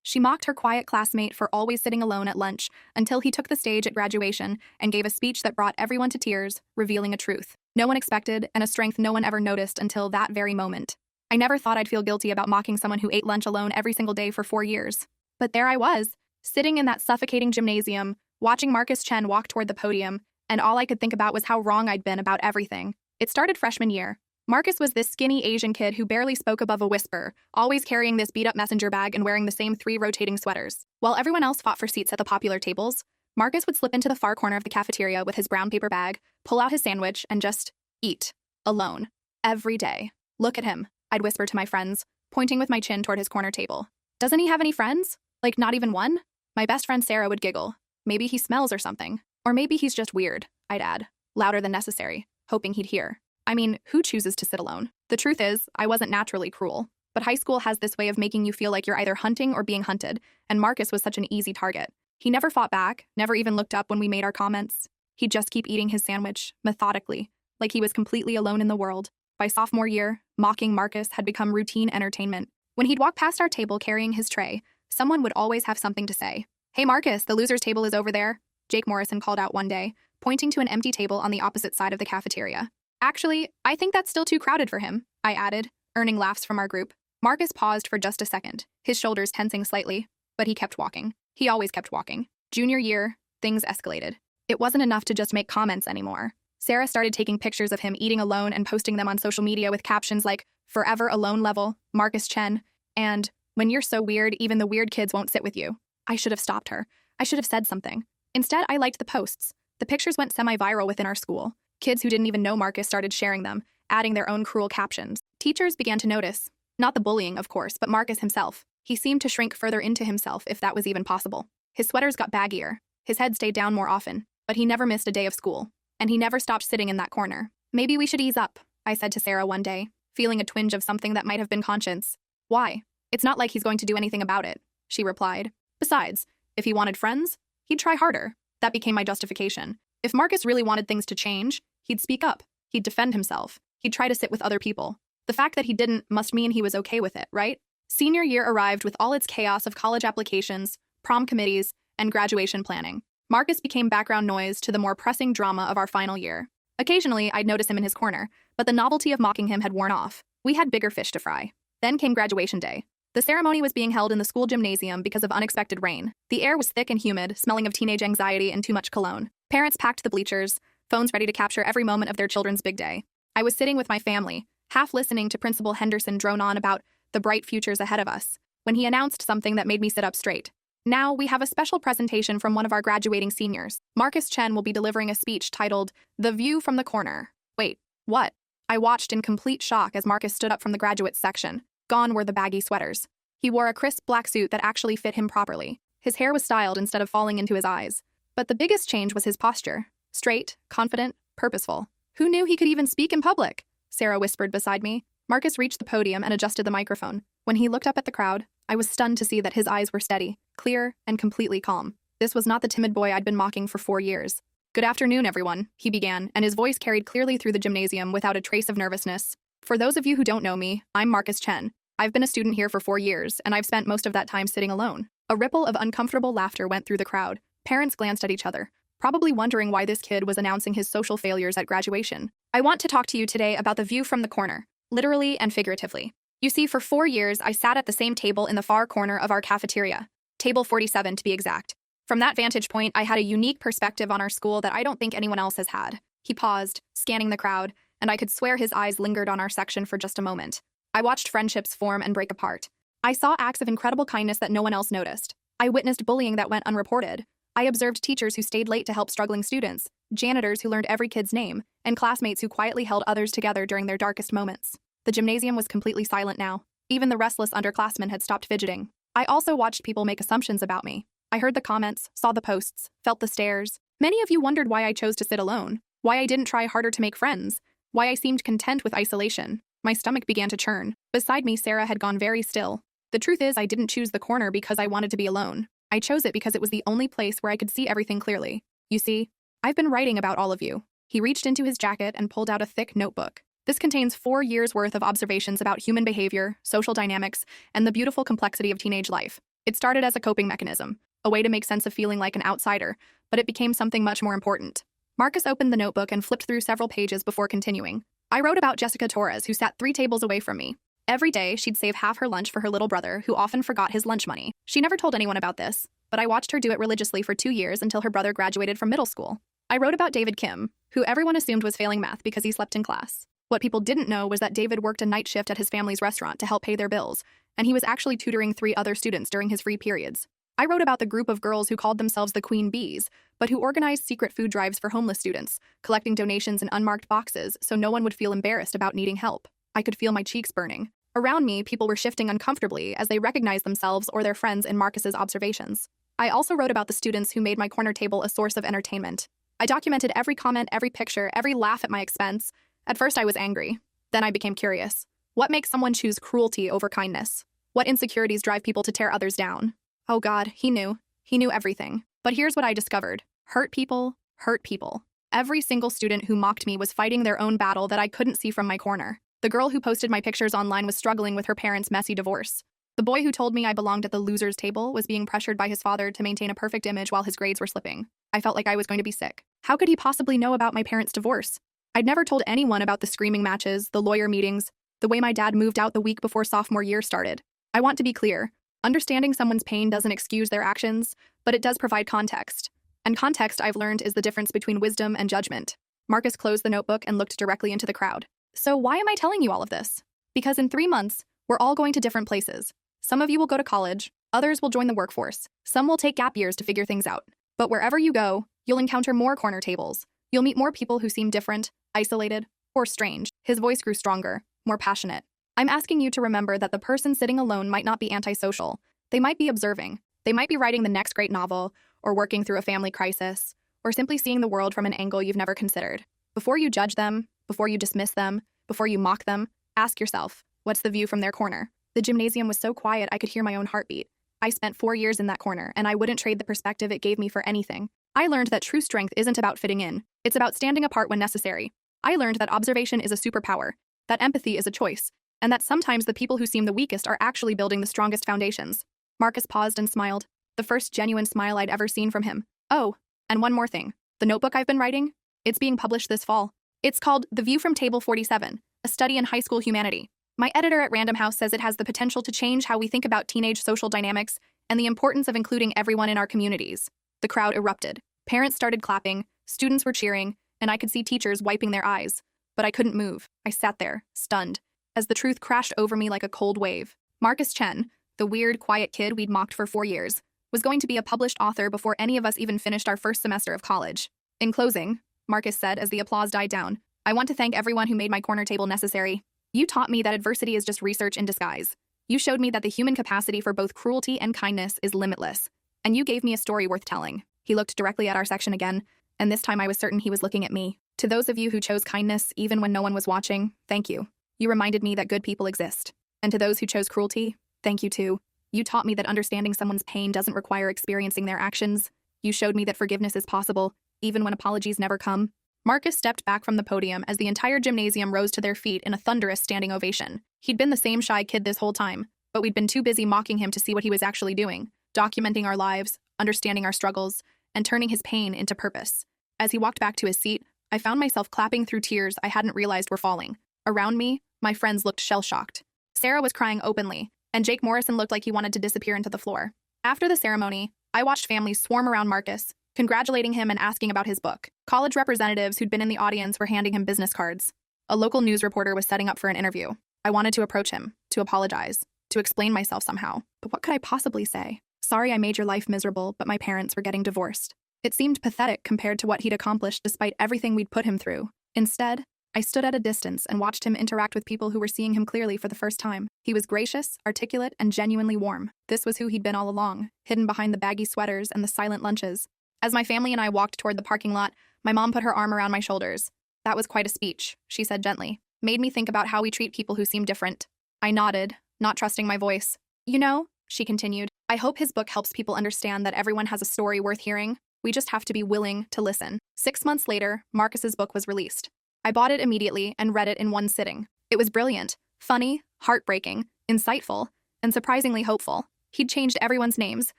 She mocked her quiet classmate for always sitting alone at lunch until he took the stage at graduation and gave a speech that brought everyone to tears, revealing a truth no one expected and a strength no one ever noticed until that very moment. I never thought I'd feel guilty about mocking someone who ate lunch alone every single day for 4 years. But there I was, sitting in that suffocating gymnasium, watching Marcus Chen walk toward the podium, and all I could think about was how wrong I'd been about everything. It started freshman year. Marcus was this skinny Asian kid who barely spoke above a whisper, always carrying this beat-up messenger bag and wearing the same 3 rotating sweaters. While everyone else fought for seats at the popular tables, Marcus would slip into the far corner of the cafeteria with his brown paper bag, pull out his sandwich, and just eat. Alone. Every day. Look at him, I'd whisper to my friends, pointing with my chin toward his corner table. Doesn't he have any friends? Like, not even one? My best friend Sarah would giggle. Maybe he smells or something. Or maybe he's just weird, I'd add, louder than necessary, hoping he'd hear. I mean, who chooses to sit alone? The truth is, I wasn't naturally cruel. But high school has this way of making you feel like you're either hunting or being hunted, and Marcus was such an easy target. He never fought back, never even looked up when we made our comments. He'd just keep eating his sandwich, methodically, like he was completely alone in the world. By sophomore year, mocking Marcus had become routine entertainment. When he'd walk past our table carrying his tray, someone would always have something to say. "Hey Marcus, the loser's table is over there," Jake Morrison called out one day, pointing to an empty table on the opposite side of the cafeteria. "Actually, I think that's still too crowded for him," I added, earning laughs from our group. Marcus paused for just a second, his shoulders tensing slightly, but he kept walking. He always kept walking. Junior year, things escalated. It wasn't enough to just make comments anymore. Sarah started taking pictures of him eating alone and posting them on social media with captions like, "Forever alone level, Marcus Chen," and, "When you're so weird, even the weird kids won't sit with you." I should have stopped her. I should have said something. Instead, I liked the posts. The pictures went semi-viral within our school. Kids who didn't even know Marcus started sharing them, adding their own cruel captions. Teachers began to notice. Not the bullying, of course, but Marcus himself. He seemed to shrink further into himself, if that was even possible. His sweaters got baggier. His head stayed down more often, but he never missed a day of school. And he never stopped sitting in that corner. "Maybe we should ease up," I said to Sarah one day, feeling a twinge of something that might have been conscience. "Why? It's not like he's going to do anything about it," she replied. "Besides, if he wanted friends, he'd try harder." That became my justification. If Marcus really wanted things to change, he'd speak up. He'd defend himself. He'd try to sit with other people. The fact that he didn't must mean he was okay with it, right? Senior year arrived with all its chaos of college applications, prom committees, and graduation planning. Marcus became background noise to the more pressing drama of our final year. Occasionally, I'd notice him in his corner, but the novelty of mocking him had worn off. We had bigger fish to fry. Then came graduation day. The ceremony was being held in the school gymnasium because of unexpected rain. The air was thick and humid, smelling of teenage anxiety and too much cologne. Parents packed the bleachers, phones ready to capture every moment of their children's big day. I was sitting with my family, half listening to Principal Henderson drone on about the bright futures ahead of us, when he announced something that made me sit up straight. "Now, we have a special presentation from one of our graduating seniors. Marcus Chen will be delivering a speech titled, 'The View from the Corner.'" Wait, what? I watched in complete shock as Marcus stood up from the graduates section. Gone were the baggy sweaters. He wore a crisp black suit that actually fit him properly. His hair was styled instead of falling into his eyes. But the biggest change was his posture. Straight, confident, purposeful. "Who knew he could even speak in public?" Sarah whispered beside me. Marcus reached the podium and adjusted the microphone. When he looked up at the crowd, I was stunned to see that his eyes were steady, clear, and completely calm. This was not the timid boy I'd been mocking for 4 years. "Good afternoon, everyone," he began, and his voice carried clearly through the gymnasium without a trace of nervousness. "For those of you who don't know me, I'm Marcus Chen. I've been a student here for 4 years, and I've spent most of that time sitting alone." A ripple of uncomfortable laughter went through the crowd. Parents glanced at each other, probably wondering why this kid was announcing his social failures at graduation. "I want to talk to you today about the view from the corner, literally and figuratively. You see, for 4 years, I sat at the same table in the far corner of our cafeteria, table 47 to be exact. From that vantage point, I had a unique perspective on our school that I don't think anyone else has had." He paused, scanning the crowd, and I could swear his eyes lingered on our section for just a moment. "I watched friendships form and break apart. I saw acts of incredible kindness that no one else noticed. I witnessed bullying that went unreported. I observed teachers who stayed late to help struggling students, janitors who learned every kid's name, and classmates who quietly held others together during their darkest moments." The gymnasium was completely silent now. Even the restless underclassmen had stopped fidgeting. I also watched people make assumptions about me. I heard the comments, saw the posts, felt the stares. Many of you wondered why I chose to sit alone, why I didn't try harder to make friends, why I seemed content with isolation. My stomach began to churn. Beside me, Sarah had gone very still. The truth is, I didn't choose the corner because I wanted to be alone. I chose it because it was the only place where I could see everything clearly. "You see, I've been writing about all of you." He reached into his jacket and pulled out a thick notebook. "This contains 4 years' worth of observations about human behavior, social dynamics, and the beautiful complexity of teenage life. It started as a coping mechanism, a way to make sense of feeling like an outsider, but it became something much more important. Marcus opened the notebook and flipped through several pages before continuing. I wrote about Jessica Torres, who sat 3 tables away from me. Every day, she'd save half her lunch for her little brother, who often forgot his lunch money. She never told anyone about this, but I watched her do it religiously for 2 years until her brother graduated from middle school. I wrote about David Kim, who everyone assumed was failing math because he slept in class. What people didn't know was that David worked a night shift at his family's restaurant to help pay their bills, and he was actually tutoring 3 other students during his free periods. I wrote about the group of girls who called themselves the Queen Bees, but who organized secret food drives for homeless students, collecting donations in unmarked boxes so no one would feel embarrassed about needing help. I could feel my cheeks burning. Around me, people were shifting uncomfortably as they recognized themselves or their friends in Marcus's observations. I also wrote about the students who made my corner table a source of entertainment. I documented every comment, every picture, every laugh at my expense. At first, I was angry. Then I became curious. What makes someone choose cruelty over kindness? What insecurities drive people to tear others down? Oh God, he knew. He knew everything. But here's what I discovered. Hurt people hurt people. Every single student who mocked me was fighting their own battle that I couldn't see from my corner. The girl who posted my pictures online was struggling with her parents' messy divorce. The boy who told me I belonged at the loser's table was being pressured by his father to maintain a perfect image while his grades were slipping. I felt like I was going to be sick. How could he possibly know about my parents' divorce? I'd never told anyone about the screaming matches, the lawyer meetings, the way my dad moved out the week before sophomore year started. I want to be clear. Understanding someone's pain doesn't excuse their actions, but it does provide context. And context, I've learned, is the difference between wisdom and judgment. Marcus closed the notebook and looked directly into the crowd. So why am I telling you all of this? Because in 3 months, we're all going to different places. Some of you will go to college, others will join the workforce. Some will take gap years to figure things out. But wherever you go, you'll encounter more corner tables. You'll meet more people who seem different, isolated, or strange. His voice grew stronger, more passionate. I'm asking you to remember that the person sitting alone might not be antisocial. They might be observing. They might be writing the next great novel, or working through a family crisis, or simply seeing the world from an angle you've never considered. Before you judge them, before you dismiss them, before you mock them, ask yourself, what's the view from their corner? The gymnasium was so quiet I could hear my own heartbeat. I spent 4 years in that corner, and I wouldn't trade the perspective it gave me for anything. I learned that true strength isn't about fitting in. It's about standing apart when necessary. I learned that observation is a superpower, that empathy is a choice, and that sometimes the people who seem the weakest are actually building the strongest foundations. Marcus paused and smiled, the first genuine smile I'd ever seen from him. Oh, and one more thing. The notebook I've been writing? It's being published this fall. It's called The View from Table 47, a study in high school humanity. My editor at Random House says it has the potential to change how we think about teenage social dynamics and the importance of including everyone in our communities. The crowd erupted. Parents started clapping, students were cheering, and I could see teachers wiping their eyes. But I couldn't move. I sat there, stunned, as the truth crashed over me like a cold wave. Marcus Chen, the weird, quiet kid we'd mocked for 4 years, was going to be a published author before any of us even finished our first semester of college. In closing, Marcus said as the applause died down, I want to thank everyone who made my corner table necessary. You taught me that adversity is just research in disguise. You showed me that the human capacity for both cruelty and kindness is limitless. And you gave me a story worth telling. He looked directly at our section again, and this time I was certain he was looking at me. To those of you who chose kindness even when no one was watching, thank you. You reminded me that good people exist. And to those who chose cruelty, thank you too. You taught me that understanding someone's pain doesn't require experiencing their actions. You showed me that forgiveness is possible, even when apologies never come. Marcus stepped back from the podium as the entire gymnasium rose to their feet in a thunderous standing ovation. He'd been the same shy kid this whole time, but we'd been too busy mocking him to see what he was actually doing, documenting our lives, understanding our struggles, and turning his pain into purpose. As he walked back to his seat, I found myself clapping through tears I hadn't realized were falling. Around me, my friends looked shell-shocked. Sarah was crying openly, and Jake Morrison looked like he wanted to disappear into the floor. After the ceremony, I watched families swarm around Marcus, congratulating him and asking about his book. College representatives who'd been in the audience were handing him business cards. A local news reporter was setting up for an interview. I wanted to approach him, to apologize, to explain myself somehow. But what could I possibly say? Sorry I made your life miserable, but my parents were getting divorced. It seemed pathetic compared to what he'd accomplished despite everything we'd put him through. Instead, I stood at a distance and watched him interact with people who were seeing him clearly for the first time. He was gracious, articulate, and genuinely warm. This was who he'd been all along, hidden behind the baggy sweaters and the silent lunches. As my family and I walked toward the parking lot, my mom put her arm around my shoulders. That was quite a speech, she said gently. Made me think about how we treat people who seem different. I nodded, not trusting my voice. You know, she continued, I hope his book helps people understand that everyone has a story worth hearing. We just have to be willing to listen. 6 months later, Marcus's book was released. I bought it immediately and read it in one sitting. It was brilliant, funny, heartbreaking, insightful, and surprisingly hopeful. He'd changed everyone's names,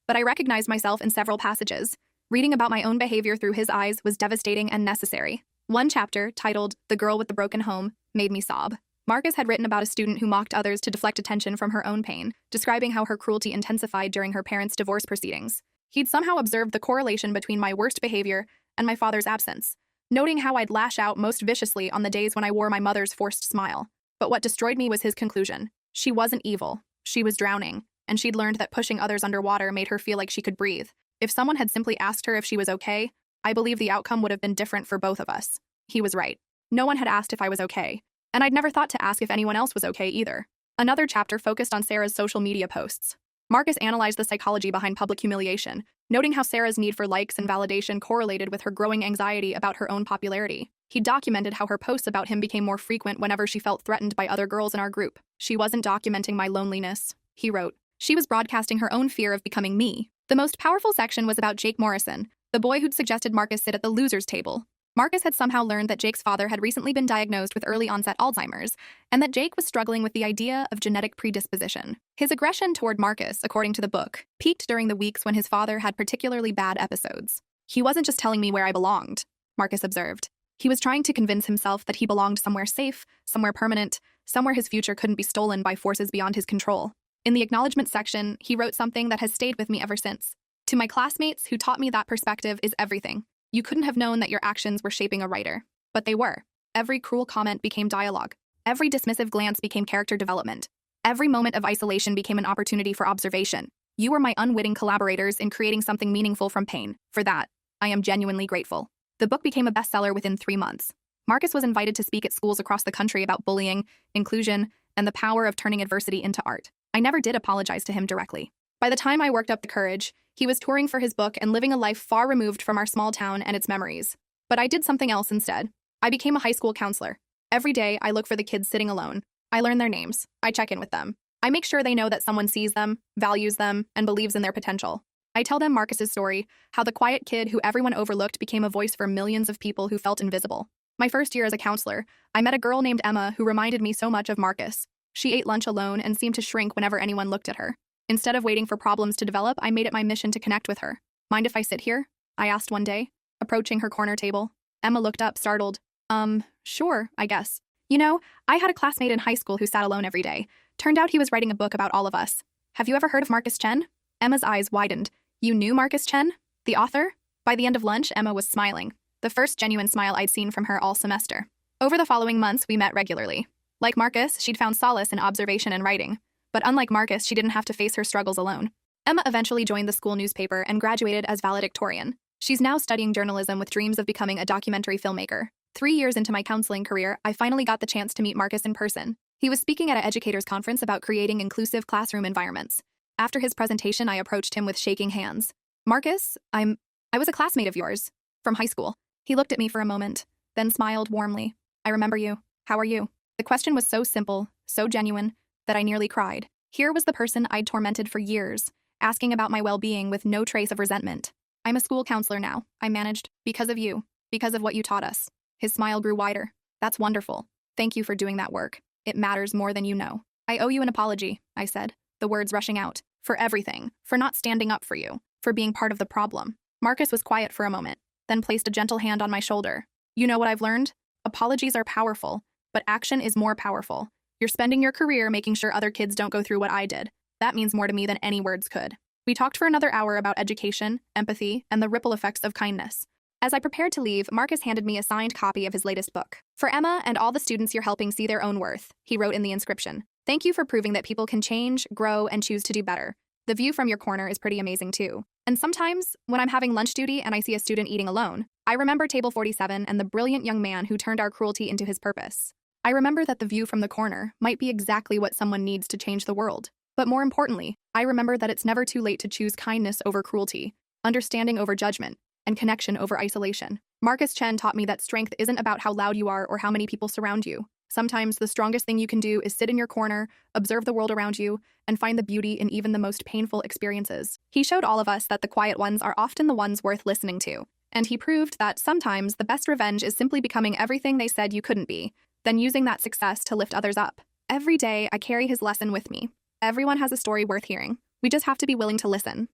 but I recognized myself in several passages. Reading about my own behavior through his eyes was devastating and necessary. One chapter, titled "The Girl with the Broken Home," made me sob. Marcus had written about a student who mocked others to deflect attention from her own pain, describing how her cruelty intensified during her parents' divorce proceedings. He'd somehow observed the correlation between my worst behavior and my father's absence, noting how I'd lash out most viciously on the days when I wore my mother's forced smile. But what destroyed me was his conclusion. She wasn't evil. She was drowning, and she'd learned that pushing others underwater made her feel like she could breathe. If someone had simply asked her if she was okay, I believe the outcome would have been different for both of us. He was right. No one had asked if I was okay, and I'd never thought to ask if anyone else was okay either. Another chapter focused on Sarah's social media posts. Marcus analyzed the psychology behind public humiliation, noting how Sarah's need for likes and validation correlated with her growing anxiety about her own popularity. He documented how her posts about him became more frequent whenever she felt threatened by other girls in our group. She wasn't documenting my loneliness, he wrote. She was broadcasting her own fear of becoming me. The most powerful section was about Jake Morrison, the boy who'd suggested Marcus sit at the losers' table. Marcus had somehow learned that Jake's father had recently been diagnosed with early-onset Alzheimer's, and that Jake was struggling with the idea of genetic predisposition. His aggression toward Marcus, according to the book, peaked during the weeks when his father had particularly bad episodes. He wasn't just telling me where I belonged, Marcus observed. He was trying to convince himself that he belonged somewhere safe, somewhere permanent, somewhere his future couldn't be stolen by forces beyond his control. In the acknowledgement section, he wrote something that has stayed with me ever since. To my classmates who taught me that perspective is everything. You couldn't have known that your actions were shaping a writer. But they were. Every cruel comment became dialogue. Every dismissive glance became character development. Every moment of isolation became an opportunity for observation. You were my unwitting collaborators in creating something meaningful from pain. For that, I am genuinely grateful. The book became a bestseller within 3 months. Marcus was invited to speak at schools across the country about bullying, inclusion, and the power of turning adversity into art. I never did apologize to him directly. By the time I worked up the courage, he was touring for his book and living a life far removed from our small town and its memories. But I did something else instead. I became a high school counselor. Every day, I look for the kids sitting alone. I learn their names. I check in with them. I make sure they know that someone sees them, values them, and believes in their potential. I tell them Marcus's story, how the quiet kid who everyone overlooked became a voice for millions of people who felt invisible. My first year as a counselor, I met a girl named Emma who reminded me so much of Marcus. She ate lunch alone and seemed to shrink whenever anyone looked at her. Instead of waiting for problems to develop, I made it my mission to connect with her. Mind if I sit here? I asked one day, approaching her corner table. Emma looked up, startled. Sure, I guess. You know, I had a classmate in high school who sat alone every day. Turned out he was writing a book about all of us. Have you ever heard of Marcus Chen? Emma's eyes widened. You knew Marcus Chen? The author? By the end of lunch, Emma was smiling. The first genuine smile I'd seen from her all semester. Over the following months, we met regularly. Like Marcus, she'd found solace in observation and writing. But unlike Marcus, she didn't have to face her struggles alone. Emma eventually joined the school newspaper and graduated as valedictorian. She's now studying journalism with dreams of becoming a documentary filmmaker. 3 years into my counseling career, I finally got the chance to meet Marcus in person. He was speaking at an educators' conference about creating inclusive classroom environments. After his presentation, I approached him with shaking hands. Marcus, I was a classmate of yours. From high school. He looked at me for a moment, then smiled warmly. I remember you. How are you? The question was so simple, so genuine, that I nearly cried. Here was the person I'd tormented for years, asking about my well-being with no trace of resentment. I'm a school counselor now. I managed, because of you, because of what you taught us. His smile grew wider. That's wonderful. Thank you for doing that work. It matters more than you know. I owe you an apology, I said, the words rushing out. For everything, for not standing up for you, for being part of the problem. Marcus was quiet for a moment, then placed a gentle hand on my shoulder. You know what I've learned? Apologies are powerful, but action is more powerful. You're spending your career making sure other kids don't go through what I did. That means more to me than any words could. We talked for another hour about education, empathy, and the ripple effects of kindness. As I prepared to leave, Marcus handed me a signed copy of his latest book. For Emma and all the students you're helping see their own worth, he wrote in the inscription. Thank you for proving that people can change, grow, and choose to do better. The view from your corner is pretty amazing too. And sometimes, when I'm having lunch duty and I see a student eating alone, I remember Table 47 and the brilliant young man who turned our cruelty into his purpose. I remember that the view from the corner might be exactly what someone needs to change the world. But more importantly, I remember that it's never too late to choose kindness over cruelty, understanding over judgment, and connection over isolation. Marcus Chen taught me that strength isn't about how loud you are or how many people surround you. Sometimes the strongest thing you can do is sit in your corner, observe the world around you, and find the beauty in even the most painful experiences. He showed all of us that the quiet ones are often the ones worth listening to. And he proved that sometimes the best revenge is simply becoming everything they said you couldn't be, then using that success to lift others up. Every day, I carry his lesson with me. Everyone has a story worth hearing, We just have to be willing to listen.